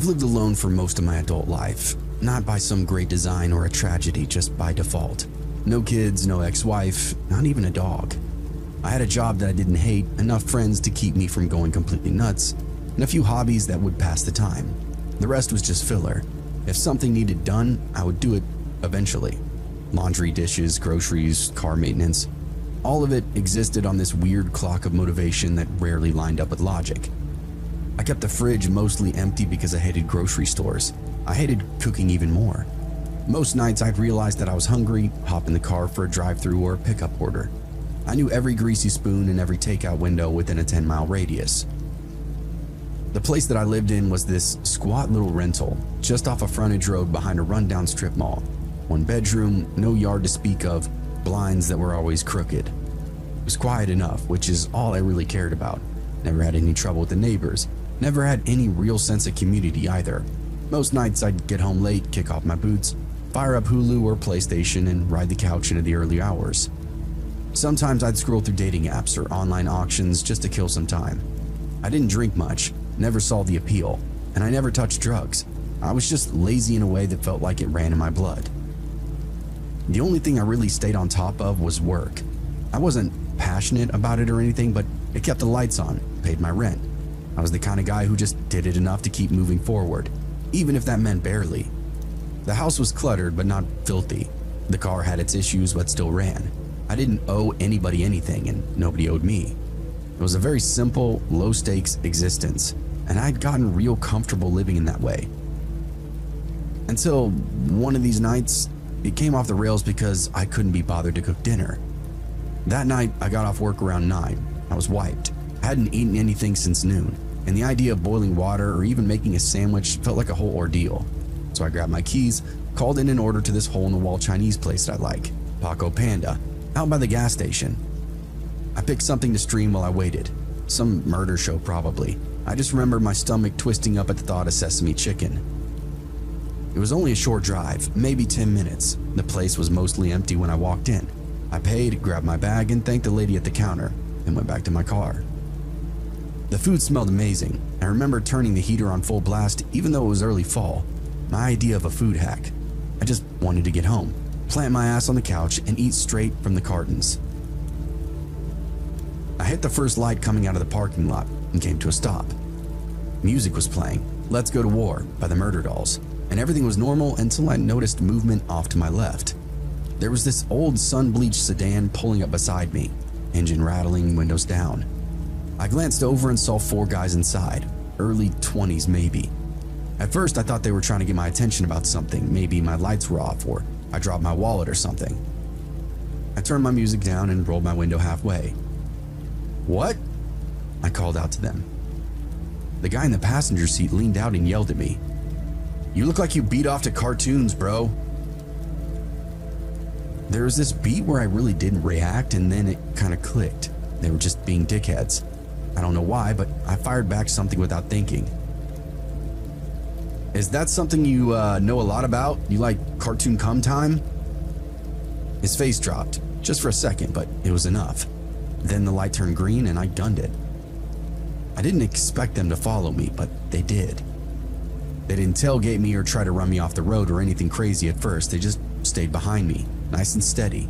I've lived alone for most of my adult life, not by some great design or a tragedy, just by default. No kids, no ex-wife, not even a dog. I had a job that I didn't hate, enough friends to keep me from going completely nuts, and a few hobbies that would pass the time. The rest was just filler. If something needed done, I would do it eventually. Laundry, dishes, groceries, car maintenance. All of it existed on this weird clock of motivation that rarely lined up with logic. I kept the fridge mostly empty because I hated grocery stores. I hated cooking even more. Most nights I'd realize that I was hungry, hop in the car for a drive-thru or a pickup order. I knew every greasy spoon and every takeout window within a 10-mile radius. The place that I lived in was this squat little rental, just off a frontage road behind a rundown strip mall. One bedroom, no yard to speak of, blinds that were always crooked. It was quiet enough, which is all I really cared about. Never had any trouble with the neighbors. Never had any real sense of community either. Most nights I'd get home late, kick off my boots, fire up Hulu or PlayStation, and ride the couch into the early hours. Sometimes I'd scroll through dating apps or online auctions just to kill some time. I didn't drink much, never saw the appeal, and I never touched drugs. I was just lazy in a way that felt like it ran in my blood. The only thing I really stayed on top of was work. I wasn't passionate about it or anything, but it kept the lights on, paid my rent. I was the kind of guy who just did it enough to keep moving forward, even if that meant barely. The house was cluttered but not filthy. The car had its issues but still ran. I didn't owe anybody anything and nobody owed me. It was a very simple, low-stakes existence, and I'd gotten real comfortable living in that way. Until one of these nights, it came off the rails because I couldn't be bothered to cook dinner. That night, I got off work around 9. I was wiped. I hadn't eaten anything since noon, and the idea of boiling water or even making a sandwich felt like a whole ordeal. So I grabbed my keys, called in an order to this hole-in-the-wall Chinese place that I like, Paco Panda, out by the gas station. I picked something to stream while I waited. Some murder show probably. I just remember my stomach twisting up at the thought of sesame chicken. It was only a short drive, maybe 10 minutes. The place was mostly empty when I walked in. I paid, grabbed my bag, and thanked the lady at the counter, and went back to my car. The food smelled amazing. I remember turning the heater on full blast even though it was early fall. My idea of a food hack. I just wanted to get home, plant my ass on the couch, and eat straight from the cartons. I hit the first light coming out of the parking lot and came to a stop. Music was playing, Let's Go to War by the Murder Dolls, and everything was normal until I noticed movement off to my left. There was this old sun-bleached sedan pulling up beside me, engine rattling, windows down. I glanced over and saw 4 guys inside, early 20s maybe. At first I thought they were trying to get my attention about something, maybe my lights were off or I dropped my wallet or something. I turned my music down and rolled my window halfway. "What?" I called out to them. The guy in the passenger seat leaned out and yelled at me. "You look like you beat off to cartoons, bro." There was this beat where I really didn't react, and then it kind of clicked. They were just being dickheads. I don't know why, but I fired back something without thinking. "Is that something you know a lot about? You like cartoon cum time?" His face dropped, just for a second, but it was enough. Then the light turned green and I gunned it. I didn't expect them to follow me, but they did. They didn't tailgate me or try to run me off the road or anything crazy at first. They just stayed behind me, nice and steady.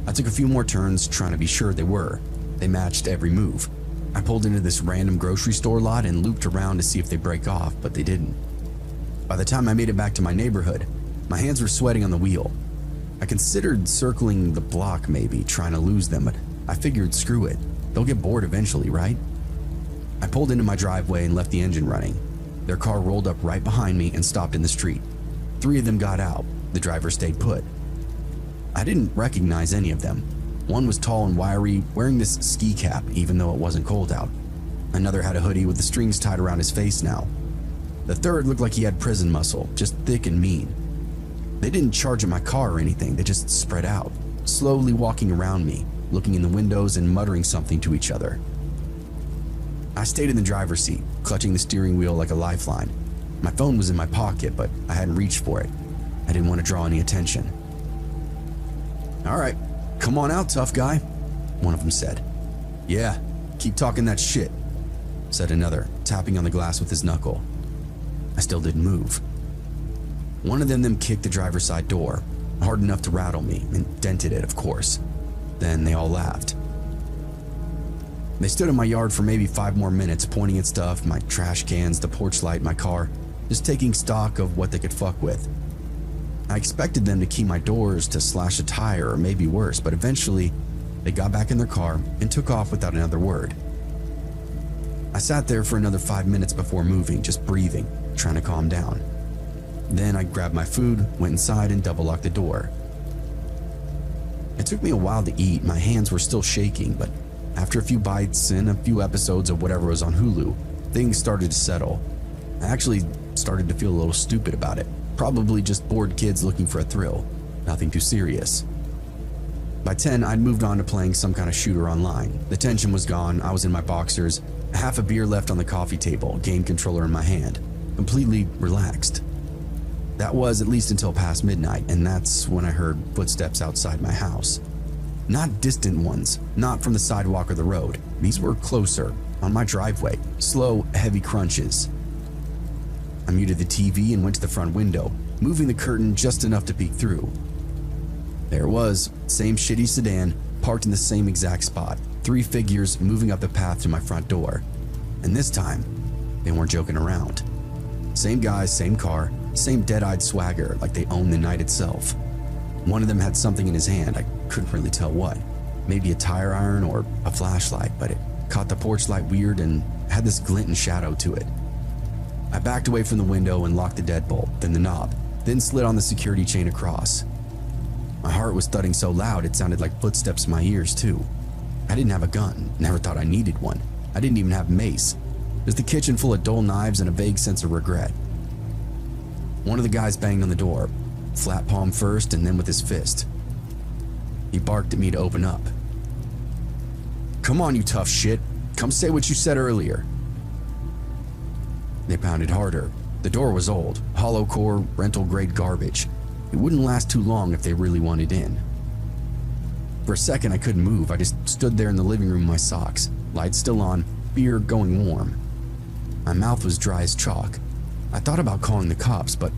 I took a few more turns trying to be sure they were. They matched every move. I pulled into this random grocery store lot and looped around to see if they'd break off, but they didn't. By the time I made it back to my neighborhood, my hands were sweating on the wheel. I considered circling the block maybe, trying to lose them, but I figured screw it. They'll get bored eventually, right? I pulled into my driveway and left the engine running. Their car rolled up right behind me and stopped in the street. 3 of them got out. The driver stayed put. I didn't recognize any of them. One was tall and wiry, wearing this ski cap even though it wasn't cold out. Another had a hoodie with the strings tied around his face now. The third looked like he had prison muscle, just thick and mean. They didn't charge at my car or anything, they just spread out, slowly walking around me, looking in the windows and muttering something to each other. I stayed in the driver's seat, clutching the steering wheel like a lifeline. My phone was in my pocket, but I hadn't reached for it. I didn't want to draw any attention. "All right, come on out, tough guy," one of them said. "Yeah, keep talking that shit," said another, tapping on the glass with his knuckle. I still didn't move. One of them kicked the driver's side door, hard enough to rattle me, and dented it, of course. Then they all laughed. They stood in my yard for maybe 5 more minutes, pointing at stuff, my trash cans, the porch light, my car, just taking stock of what they could fuck with. I expected them to key my doors, to slash a tire, or maybe worse, but eventually they got back in their car and took off without another word. I sat there for another 5 minutes before moving, just breathing, trying to calm down. Then I grabbed my food, went inside, and double locked the door. It took me a while to eat. My hands were still shaking, but after a few bites and a few episodes of whatever was on Hulu, things started to settle. I actually started to feel a little stupid about it. Probably just bored kids looking for a thrill. Nothing too serious. By 10, I'd moved on to playing some kind of shooter online. The tension was gone. I was in my boxers, half a beer left on the coffee table, game controller in my hand, completely relaxed. That was at least until past midnight, and that's when I heard footsteps outside my house. Not distant ones, not from the sidewalk or the road. These were closer, on my driveway, slow, heavy crunches. I muted the TV and went to the front window, moving the curtain just enough to peek through. There it was, same shitty sedan, parked in the same exact spot, 3 figures moving up the path to my front door. And this time, they weren't joking around. Same guys, same car, same dead-eyed swagger, like they owned the night itself. One of them had something in his hand, I couldn't really tell what. Maybe a tire iron or a flashlight, but it caught the porch light weird and had this glint and shadow to it. I backed away from the window and locked the deadbolt, then the knob, then slid on the security chain across. My heart was thudding so loud it sounded like footsteps in my ears too. I didn't have a gun, never thought I needed one. I didn't even have mace. Just the kitchen full of dull knives and a vague sense of regret. One of the guys banged on the door, flat palm first and then with his fist. He barked at me to open up. "Come on, you tough shit. Come say what you said earlier." They pounded harder. The door was old, hollow core, rental grade garbage. It wouldn't last too long if they really wanted in. For a second I couldn't move. I just stood there in the living room in my socks, lights still on, beer going warm. My mouth was dry as chalk. I thought about calling the cops, but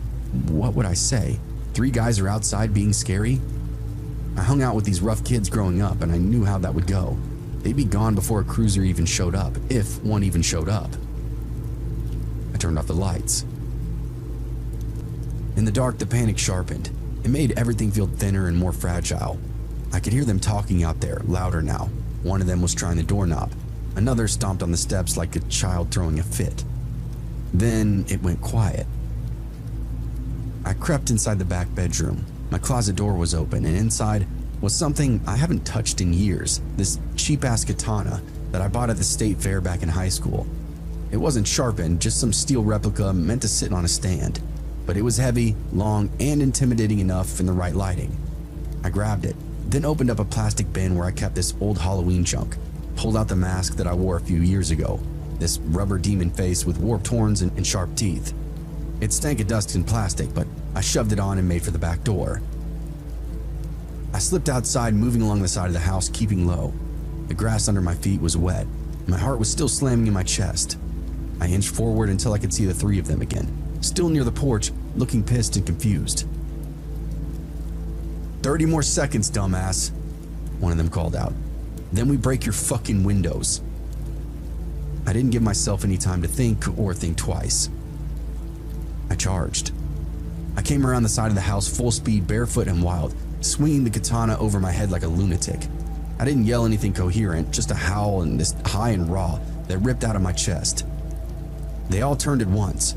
what would I say? 3 guys are outside being scary? I hung out with these rough kids growing up, and I knew how that would go. They'd be gone before a cruiser even showed up, if one even showed up. I turned off the lights. In the dark, the panic sharpened. It made everything feel thinner and more fragile. I could hear them talking out there, louder now. One of them was trying the doorknob. Another stomped on the steps like a child throwing a fit. Then it went quiet. I crept inside the back bedroom. My closet door was open, and inside was something I haven't touched in years, this cheap-ass katana that I bought at the state fair back in high school. It wasn't sharpened, just some steel replica meant to sit on a stand. But it was heavy, long, and intimidating enough in the right lighting. I grabbed it, then opened up a plastic bin where I kept this old Halloween junk, pulled out the mask that I wore a few years ago, this rubber demon face with warped horns and sharp teeth. It stank of dust and plastic, but I shoved it on and made for the back door. I slipped outside, moving along the side of the house, keeping low. The grass under my feet was wet. My heart was still slamming in my chest. I inched forward until I could see the 3 of them again, still near the porch, looking pissed and confused. 30 more seconds, dumbass, one of them called out. Then we break your fucking windows. I didn't give myself any time to think or think twice. I charged. I came around the side of the house full speed, barefoot and wild, swinging the katana over my head like a lunatic. I didn't yell anything coherent, just a howl and this high and raw that ripped out of my chest. They all turned at once.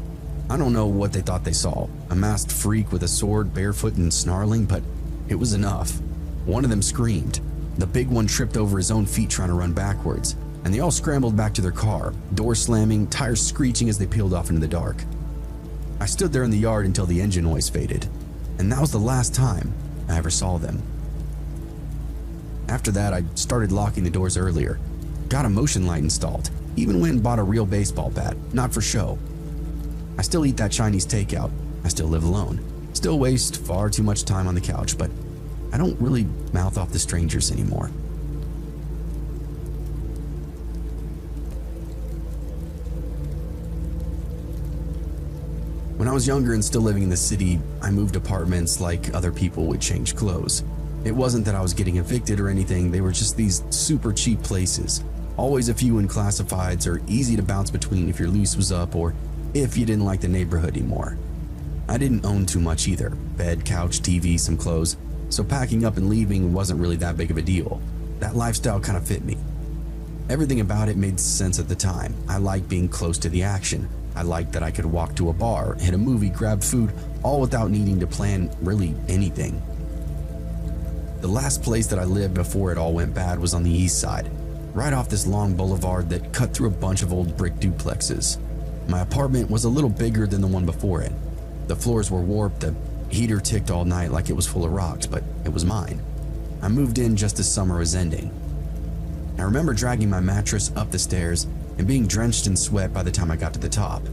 I don't know what they thought they saw, a masked freak with a sword, barefoot and snarling, but it was enough. One of them screamed. The big one tripped over his own feet trying to run backwards, and they all scrambled back to their car, door slamming, tires screeching as they peeled off into the dark. I stood there in the yard until the engine noise faded, and that was the last time I ever saw them. After that, I started locking the doors earlier, got a motion light installed, even went and bought a real baseball bat, not for show. I still eat that Chinese takeout, I still live alone, still waste far too much time on the couch, but I don't really mouth off to strangers anymore. When I was younger and still living in the city, I moved apartments like other people would change clothes. It wasn't that I was getting evicted or anything, they were just these super cheap places. Always a few in classifieds or easy to bounce between if your lease was up or if you didn't like the neighborhood anymore. I didn't own too much either. Bed, couch, TV, some clothes. So packing up and leaving wasn't really that big of a deal. That lifestyle kind of fit me. Everything about it made sense at the time. I liked being close to the action. I liked that I could walk to a bar, hit a movie, grab food, all without needing to plan really anything. The last place that I lived before it all went bad was on the east side, right off this long boulevard that cut through a bunch of old brick duplexes. My apartment was a little bigger than the one before it. The floors were warped, the heater ticked all night like it was full of rocks, but it was mine. I moved in just as summer was ending. I remember dragging my mattress up the stairs and being drenched in sweat by the time I got to the top.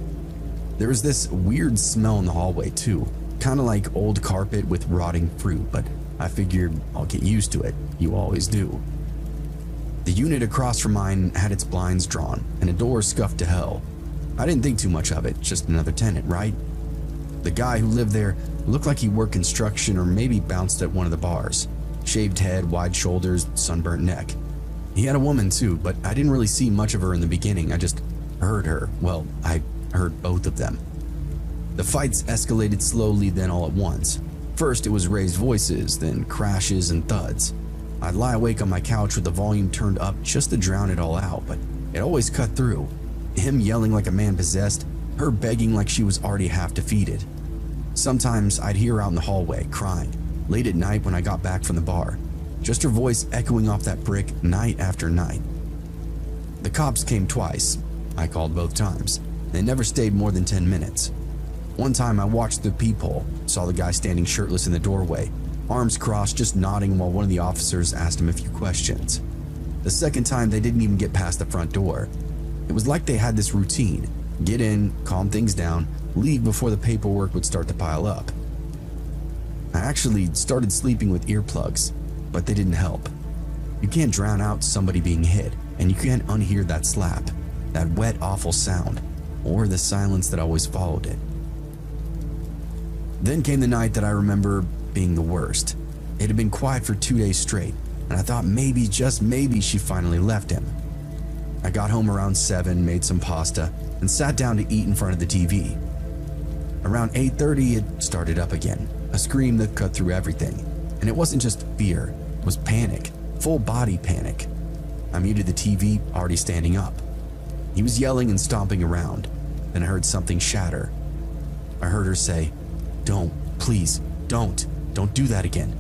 There was this weird smell in the hallway too, kind of like old carpet with rotting fruit, but I figured I'll get used to it. You always do. The unit across from mine had its blinds drawn and a door scuffed to hell. I didn't think too much of it, just another tenant, right? The guy who lived there looked like he worked construction or maybe bounced at one of the bars. Shaved head, wide shoulders, sunburnt neck. He had a woman too, but I didn't really see much of her in the beginning. I just heard her. Well, I heard both of them. The fights escalated slowly, then all at once. First it was raised voices, then crashes and thuds. I'd lie awake on my couch with the volume turned up just to drown it all out, but it always cut through. Him yelling like a man possessed, her begging like she was already half defeated. Sometimes I'd hear her out in the hallway, crying, late at night when I got back from the bar. Just her voice echoing off that brick night after night. The cops came twice. I called both times. They never stayed more than 10 minutes. One time I watched the peephole, saw the guy standing shirtless in the doorway, arms crossed, just nodding while one of the officers asked him a few questions. The second time they didn't even get past the front door. It was like they had this routine: get in, calm things down, leave before the paperwork would start to pile up. I actually started sleeping with earplugs, but they didn't help. You can't drown out somebody being hit, and you can't unhear that slap, that wet, awful sound, or the silence that always followed it. Then came the night that I remember being the worst. It had been quiet for 2 days straight, and I thought maybe, just maybe, she finally left him. I got home around 7, made some pasta, and sat down to eat in front of the TV. Around 8:30, it started up again, a scream that cut through everything. And it wasn't just fear, it was panic, full body panic. I muted the TV, already standing up. He was yelling and stomping around. Then I heard something shatter. I heard her say, "Don't, please, don't do that again."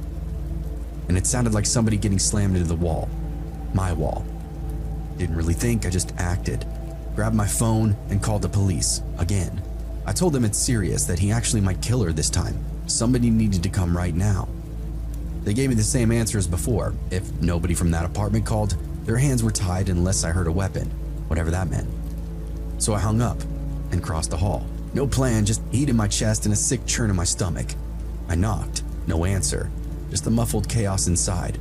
And it sounded like somebody getting slammed into the wall. My wall. Didn't really think, I just acted. Grabbed my phone and called the police, again. I told them it's serious, that he actually might kill her this time. Somebody needed to come right now. They gave me the same answer as before. If nobody from that apartment called, their hands were tied unless I heard a weapon, whatever that meant. So I hung up and crossed the hall. No plan, just heat in my chest and a sick churn in my stomach. I knocked, no answer, just the muffled chaos inside.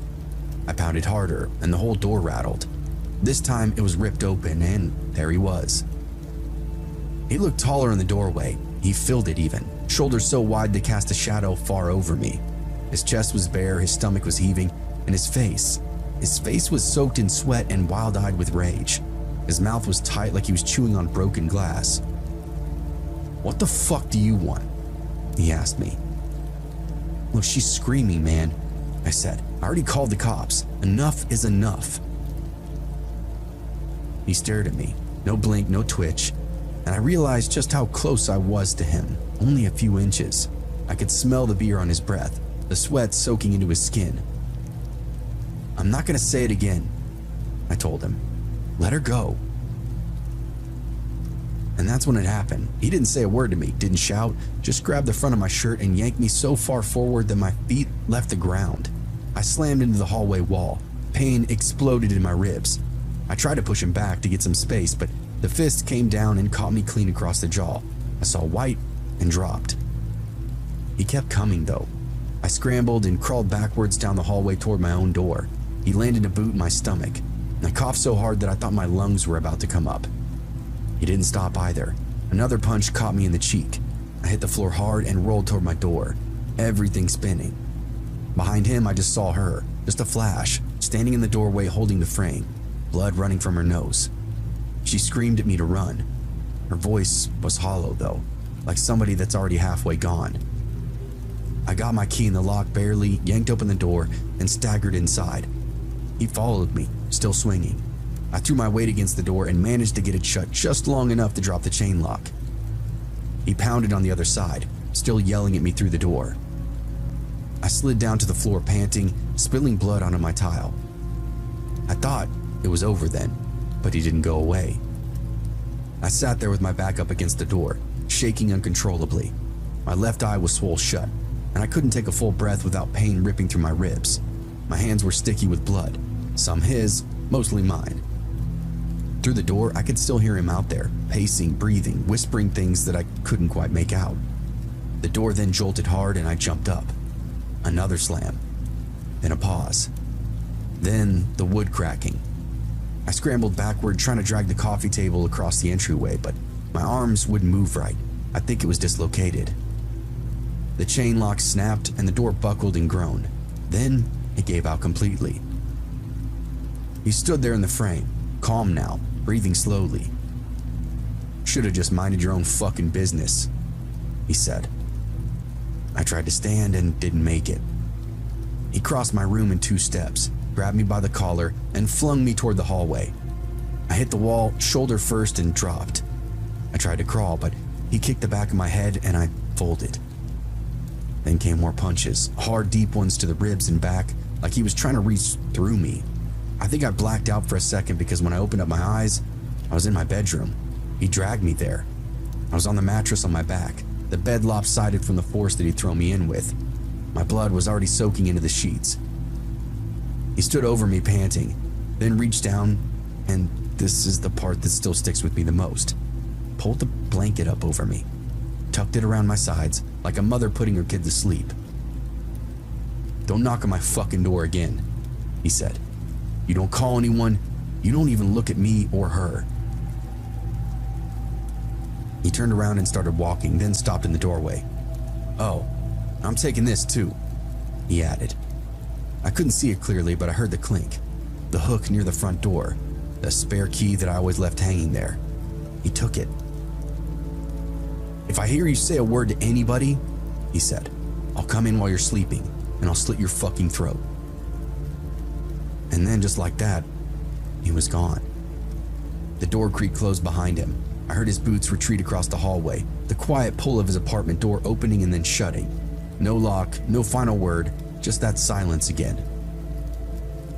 I pounded harder and the whole door rattled. This time it was ripped open and there he was. He looked taller in the doorway. He filled it even, shoulders so wide they cast a shadow far over me. His chest was bare, his stomach was heaving, and his face was soaked in sweat and wild-eyed with rage. His mouth was tight like he was chewing on broken glass. "What the fuck do you want?" he asked me. "Look, she's screaming, man," I said. "I already called the cops. Enough is enough." He stared at me, no blink, no twitch, and I realized just how close I was to him, only a few inches. I could smell the beer on his breath, the sweat soaking into his skin. "I'm not gonna say it again," I told him. "Let her go." And that's when it happened. He didn't say a word to me, didn't shout, just grabbed the front of my shirt and yanked me so far forward that my feet left the ground. I slammed into the hallway wall. Pain exploded in my ribs. I tried to push him back to get some space, but the fist came down and caught me clean across the jaw. I saw white and dropped. He kept coming though. I scrambled and crawled backwards down the hallway toward my own door. He landed a boot in my stomach. I coughed so hard that I thought my lungs were about to come up. He didn't stop either. Another punch caught me in the cheek. I I hit the floor hard and rolled toward my door, everything spinning. Behind him, I just saw her, just a flash, standing in the doorway holding the frame, blood running from her nose. She screamed at me to run. Her voice was hollow though, like somebody that's already halfway gone. I got my key in the lock barely, yanked open the door, and staggered inside. He followed me, still swinging. I threw my weight against the door and managed to get it shut just long enough to drop the chain lock. He pounded on the other side, still yelling at me through the door. I slid down to the floor panting, spilling blood onto my tile. I thought it was over then, but he didn't go away. I sat there with my back up against the door, shaking uncontrollably. My left eye was swole shut, and I couldn't take a full breath without pain ripping through my ribs. My hands were sticky with blood, some his, mostly mine. Through the door, I could still hear him out there, pacing, breathing, whispering things that I couldn't quite make out. The door then jolted hard and I jumped up. Another slam, then a pause, then the wood cracking. I scrambled backward, trying to drag the coffee table across the entryway, but my arms wouldn't move right. I think it was dislocated. The chain lock snapped and the door buckled and groaned. Then it gave out completely. He stood there in the frame, calm now, breathing slowly. "Should have just minded your own fucking business," he said. I tried to stand and didn't make it. He crossed my room in 2 steps, grabbed me by the collar, and flung me toward the hallway. I hit the wall, shoulder first, and dropped. I tried to crawl, but he kicked the back of my head and I folded. Then came more punches, hard, deep ones to the ribs and back, like he was trying to reach through me. I think I blacked out for a second because when I opened up my eyes, I was in my bedroom. He dragged me there. I was on the mattress on my back, the bed lopsided from the force that he'd thrown me in with. My blood was already soaking into the sheets. He stood over me panting, then reached down, and this is the part that still sticks with me the most, pulled the blanket up over me, tucked it around my sides like a mother putting her kid to sleep. "Don't knock on my fucking door again," he said. "You don't call anyone, you don't even look at me or her." He turned around and started walking, then stopped in the doorway. "Oh, I'm taking this too," he added. I couldn't see it clearly, but I heard the clink, the hook near the front door, the spare key that I always left hanging there. He took it. "If I hear you say a word to anybody," he said, "I'll come in while you're sleeping and I'll slit your fucking throat." And then just like that, he was gone. The door creaked closed behind him. I heard his boots retreat across the hallway, the quiet pull of his apartment door opening and then shutting. No lock, no final word, just that silence again.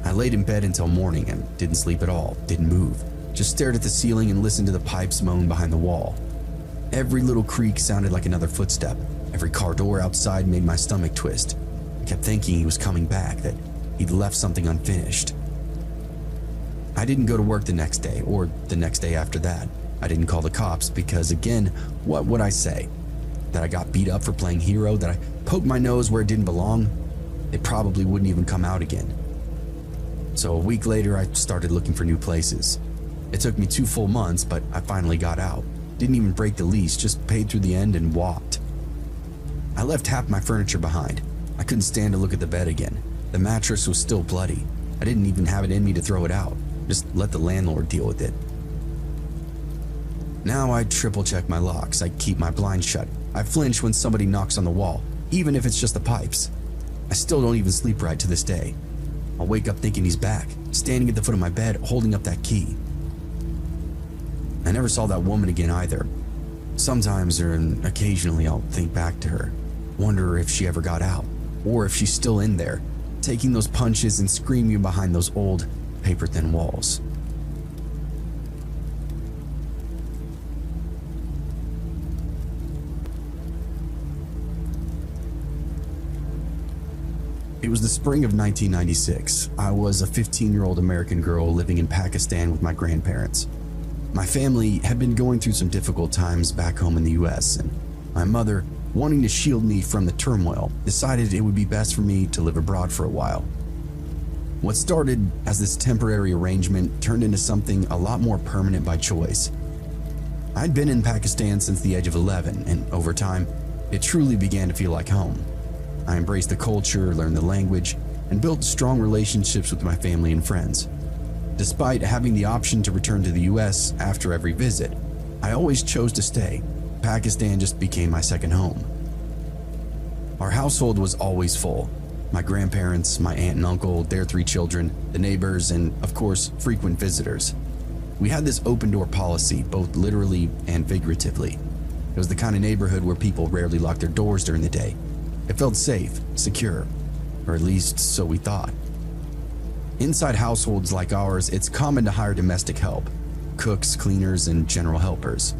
I laid in bed until morning and didn't sleep at all, didn't move, just stared at the ceiling and listened to the pipes moan behind the wall. Every little creak sounded like another footstep. Every car door outside made my stomach twist. I kept thinking he was coming back, that he'd left something unfinished. I didn't go to work the next day or the next day after that. I didn't call the cops because, again, what would I say? That I got beat up for playing hero? That I poked my nose where it didn't belong? They probably wouldn't even come out again. So a week later, I started looking for new places. It took me 2 full months, but I finally got out. Didn't even break the lease, just paid through the end and walked. I left half my furniture behind. I couldn't stand to look at the bed again. The mattress was still bloody. I didn't even have it in me to throw it out. Just let the landlord deal with it. Now I triple check my locks. I keep my blinds shut. I flinch when somebody knocks on the wall, even if it's just the pipes. I still don't even sleep right to this day. I'll wake up thinking he's back, standing at the foot of my bed, holding up that key. I never saw that woman again either. Sometimes or occasionally I'll think back to her, wonder if she ever got out, or if she's still in there, taking those punches and screaming behind those old, paper-thin walls. It was the spring of 1996. I was a 15-year-old American girl living in Pakistan with my grandparents. My family had been going through some difficult times back home in the US, and my mother, wanting to shield me from the turmoil, decided it would be best for me to live abroad for a while. What started as this temporary arrangement turned into something a lot more permanent by choice. I'd been in Pakistan since the age of 11, and over time, It truly began to feel like home. I embraced the culture, learned the language, and built strong relationships with my family and friends. Despite having the option to return to the US after every visit, I always chose to stay. Pakistan just became my second home. Our household was always full. My grandparents, my aunt and uncle, their 3 children, the neighbors, and of course, frequent visitors. We had this open door policy, both literally and figuratively. It was the kind of neighborhood where people rarely locked their doors during the day. It felt safe, secure, or at least so we thought. Inside households like ours, it's common to hire domestic help, cooks, cleaners, and general helpers.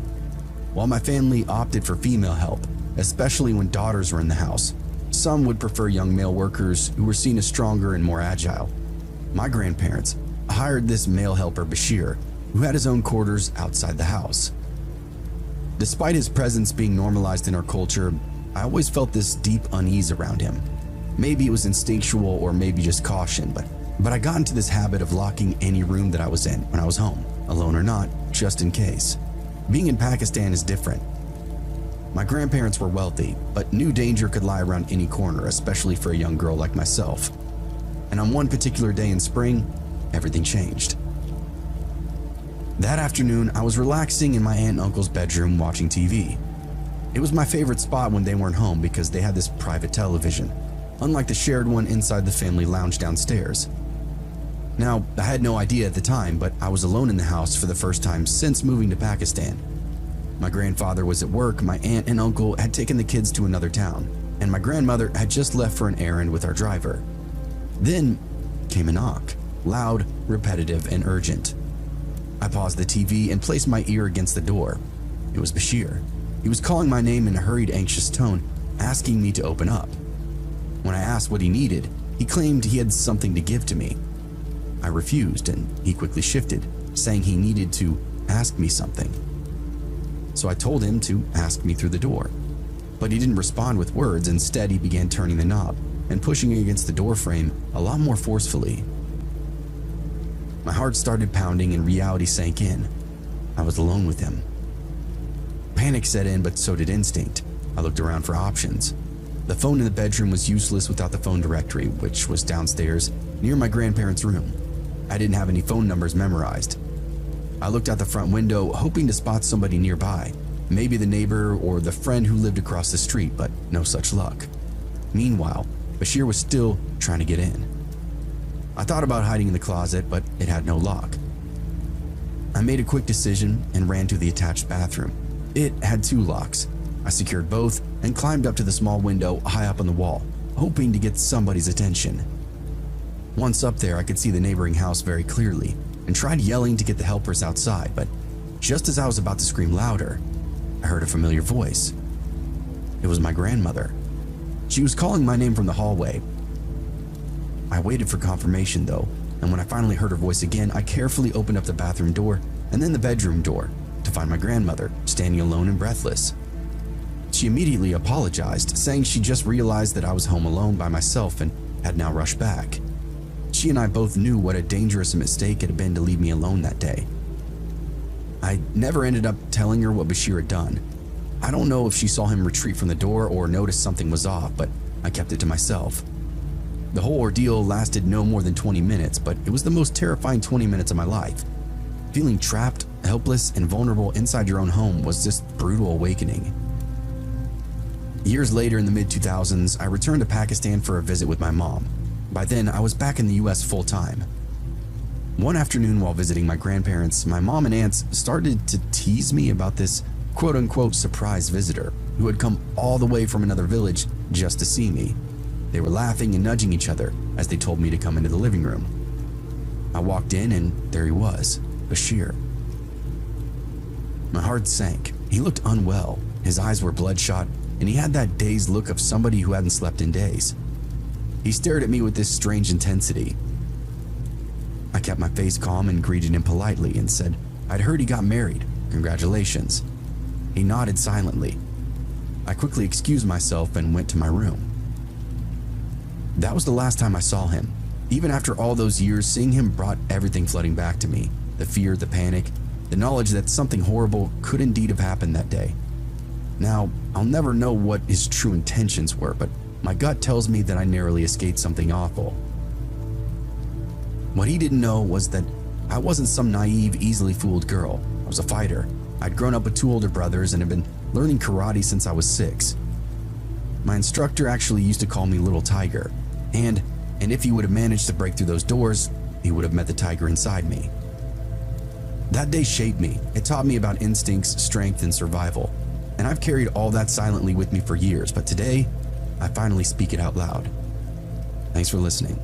While my family opted for female help, especially when daughters were in the house, some would prefer young male workers who were seen as stronger and more agile. My grandparents hired this male helper, Bashir, who had his own quarters outside the house. Despite his presence being normalized in our culture, I always felt this deep unease around him. Maybe it was instinctual or maybe just caution, but I got into this habit of locking any room that I was in when I was home, alone or not, just in case. Being in Pakistan is different. My grandparents were wealthy, but knew danger could lie around any corner, especially for a young girl like myself. And on one particular day in spring, everything changed. That afternoon, I was relaxing in my aunt and uncle's bedroom watching TV. It was my favorite spot when they weren't home because they had this private television, unlike the shared one inside the family lounge downstairs. Now, I had no idea at the time, but I was alone in the house for the first time since moving to Pakistan. My grandfather was at work, my aunt and uncle had taken the kids to another town, and my grandmother had just left for an errand with our driver. Then came a knock, loud, repetitive, and urgent. I paused the TV and placed my ear against the door. It was Bashir. He was calling my name in a hurried, anxious tone, asking me to open up. When I asked what he needed, he claimed he had something to give to me. I refused, and he quickly shifted, saying he needed to ask me something. So I told him to ask me through the door. But he didn't respond with words. Instead, he began turning the knob and pushing it against the door frame a lot more forcefully. My heart started pounding and reality sank in. I was alone with him. Panic set in, but so did instinct. I looked around for options. The phone in the bedroom was useless without the phone directory, which was downstairs near my grandparents' room. I didn't have any phone numbers memorized. I looked out the front window, hoping to spot somebody nearby, maybe the neighbor or the friend who lived across the street, but no such luck. Meanwhile, Bashir was still trying to get in. I thought about hiding in the closet, but it had no lock. I made a quick decision and ran to the attached bathroom. It had 2 locks. I secured both and climbed up to the small window high up on the wall, hoping to get somebody's attention. Once up there, I could see the neighboring house very clearly and tried yelling to get the helpers outside, but just as I was about to scream louder, I heard a familiar voice. It was my grandmother. She was calling my name from the hallway. I waited for confirmation though, and when I finally heard her voice again, I carefully opened up the bathroom door and then the bedroom door to find my grandmother standing alone and breathless. She immediately apologized, saying she just realized that I was home alone by myself and had now rushed back. She and I both knew what a dangerous mistake it had been to leave me alone that day. I never ended up telling her what Bashir had done. I don't know if she saw him retreat from the door or noticed something was off, but I kept it to myself. The whole ordeal lasted no more than 20 minutes, but it was the most terrifying 20 minutes of my life. Feeling trapped, helpless, and vulnerable inside your own home was this brutal awakening. Years later in the mid-2000s, I returned to Pakistan for a visit with my mom. By then, I was back in the US full-time. One afternoon while visiting my grandparents, my mom and aunts started to tease me about this quote-unquote surprise visitor who had come all the way from another village just to see me. They were laughing and nudging each other as they told me to come into the living room. I walked in and there he was, Bashir. My heart sank. He looked unwell. His eyes were bloodshot, and he had that dazed look of somebody who hadn't slept in days. He stared at me with this strange intensity. I kept my face calm and greeted him politely and said I'd heard he got married. Congratulations. He nodded silently. I quickly excused myself and went to my room. That was the last time I saw him. Even after all those years, seeing him brought everything flooding back to me. The fear, the panic, the knowledge that something horrible could indeed have happened that day. Now, I'll never know what his true intentions were, but my gut tells me that I narrowly escaped something awful. What he didn't know was that I wasn't some naive, easily fooled girl. I was a fighter. I'd grown up with two older brothers and had been learning karate since I was 6. My instructor actually used to call me Little Tiger, and if he would have managed to break through those doors, he would have met the tiger inside me. That day shaped me. It taught me about instincts, strength, and survival, and I've carried all that silently with me for years, but today, I finally speak it out loud. Thanks for listening.